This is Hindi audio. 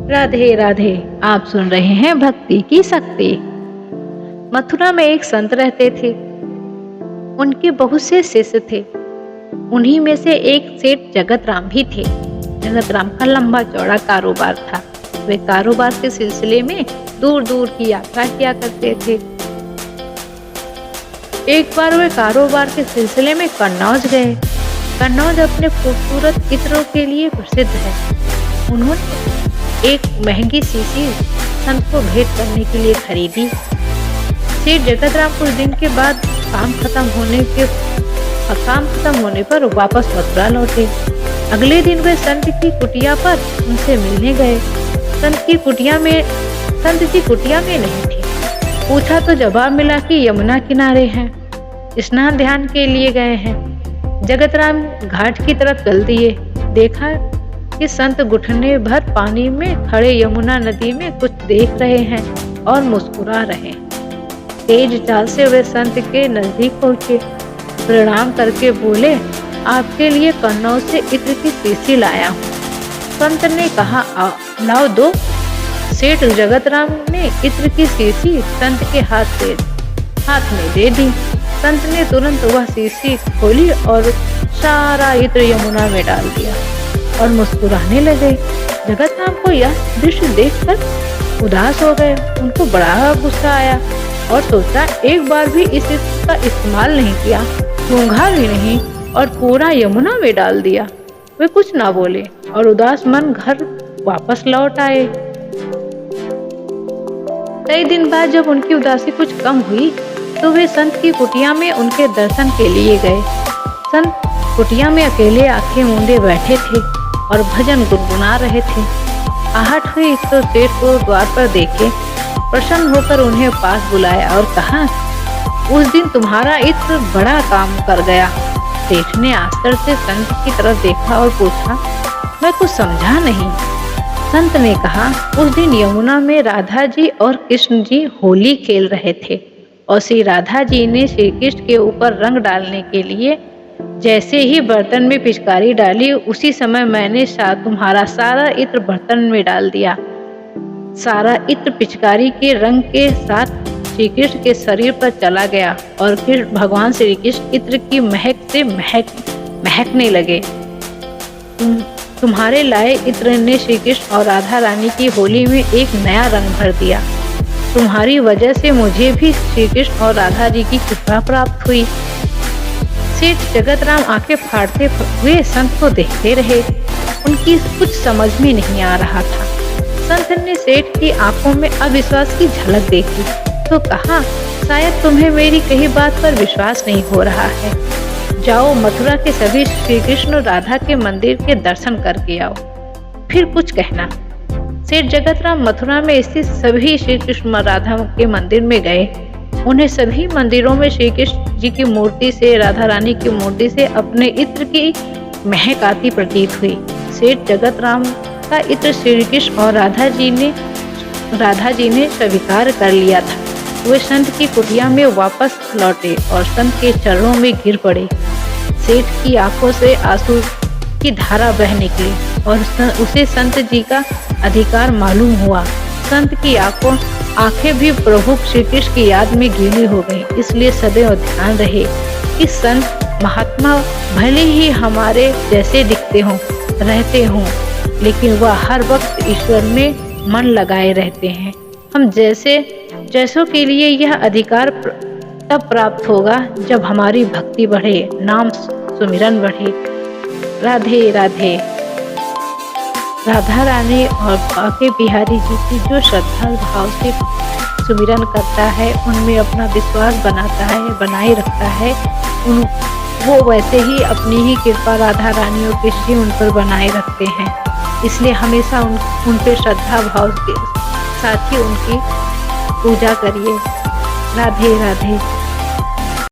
राधे राधे। आप सुन रहे हैं भक्ति की शक्ति। मथुरा में एक संत रहते थे। उनके बहुत से शिष्य थे। उन्हीं में से एक सेठ जगत राम भी थे। जगत राम का लंबा चौड़ा कारोबार था। वे कारोबार के सिलसिले में दूर दूर की यात्रा किया करते थे। एक बार वे कारोबार के सिलसिले में कन्नौज गए। कन्नौज अपने खूबसूरत इत्रों के लिए प्रसिद्ध है। उन्होंने एक महंगी शीशी संत को भेंट करने के लिए खरीदी। सेठ जगत राम कुछ दिन के बाद काम खत्म होने पर वापस मथुरा लौटे। अगले दिन वे संत की कुटिया पर उनसे मिलने गए। संत जी कुटिया में नहीं थे। पूछा तो जवाब मिला कि यमुना किनारे हैं, स्नान ध्यान के लिए गए हैं। जगत राम घाट की तरफ चल दिए। देखा कि संत घुटने भर पानी में खड़े यमुना नदी में कुछ देख रहे हैं और मुस्कुरा रहे हैं। तेज चाल से वे संत के नजदीक पहुंचे। प्रणाम करके बोले, आपके लिए कन्नौज से इत्र की शीशी लाया हूँ। संत ने कहा, लाओ दो। सेठ जगत राम ने इत्र की शीशी संत के हाथ में दे दी। संत ने तुरंत वह शीशी खोली और सारा इत्र यमुना में डाल दिया और मुस्कुराने लगे। जगत राम को यह दृश्य देखकर उदास हो गए। उनको बड़ा गुस्सा आया और सोचा, एक बार भी इस इत्र का इस्तेमाल नहीं किया, सूंघा भी नहीं और पूरा यमुना में डाल दिया। वे कुछ ना बोले और उदास मन घर वापस लौट आए। कई दिन बाद जब उनकी उदासी कुछ कम हुई तो वे संत की कुटिया में उनके दर्शन के लिए गए। संत कुटिया में अकेले आंखें मूंदे बैठे थे और भजन गुनगुना रहे थे। आहट हुई तो सेठ को द्वार पर देखे। प्रसन्न होकर उन्हें पास बुलाया और कहा, उस दिन तुम्हारा इत्र बड़ा काम कर गया। सेठ ने आश्चर्य से संत की तरफ देखा और पूछा, मैं कुछ समझा नहीं। संत ने कहा, उस दिन यमुना में राधा जी और कृष्ण जी होली खेल रहे थे और श्री राधा जी ने श्री कृष्ण के ऊपर रंग डालने के लिए जैसे ही बर्तन में पिचकारी डाली, उसी समय मैंने तुम्हारा सारा इत्र बर्तन में डाल दिया। सारा इत्र पिचकारी के रंग के साथ श्री कृष्ण के शरीर पर चला गया और फिर भगवान श्री कृष्ण इत्र की महक से महकने लगे। तुम्हारे लाए इत्र ने श्री कृष्ण और राधा रानी की होली में एक नया रंग भर दिया। तुम्हारी वजह से मुझे भी श्री कृष्ण और राधा जी की कृपा प्राप्त हुई। सेठ जगत राम आंखें फाड़ते हुए संत को देखते रहे। उनकी कुछ समझ में नहीं आ रहा था। संत ने सेठ की आंखों में अविश्वास की झलक देखी तो कहा, शायद तुम्हें मेरी कही बात पर विश्वास नहीं हो रहा है। जाओ मथुरा के सभी श्री कृष्ण राधा के मंदिर के दर्शन करके आओ, फिर कुछ कहना। सेठ जगत राम मथुरा में स्थित सभी श्री कृष्ण राधा के मंदिर में गए। उन्हें सभी मंदिरों में श्री कृष्ण जी की मूर्ति से, राधा रानी की मूर्ति से अपने इत्र की महक आती प्रतीत हुई। सेठ जगत राम का इत्र श्री कृष्ण और राधा जी ने स्वीकार कर लिया था। वे संत की कुटिया में वापस लौटे और संत के चरणों में गिर पड़े। सेठ की आंखों से आंसू की धारा बह निकली और उसे संत जी का अधिकार मालूम हुआ। संत की आंखें भी प्रभु श्री कृष्ण की याद में गीली हो गई। इसलिए सदैव ध्यान रहे कि संत महात्मा भले ही हमारे जैसे दिखते रहते हों, लेकिन वह हर वक्त ईश्वर में मन लगाए रहते हैं। हम जैसों के लिए यह अधिकार तब प्राप्त होगा जब हमारी भक्ति बढ़े, नाम सुमिरन बढ़े। राधे राधे। राधा रानी और बाके बिहारी जी की जो श्रद्धा भाव से सुमिरन करता है, उनमें अपना विश्वास बनाए रखता है, वो वैसे ही अपनी ही कृपा राधा रानी और कृष्ण जी उन पर बनाए रखते हैं। इसलिए हमेशा उन पे श्रद्धा भाव के साथ ही उनकी पूजा करिए। राधे राधे।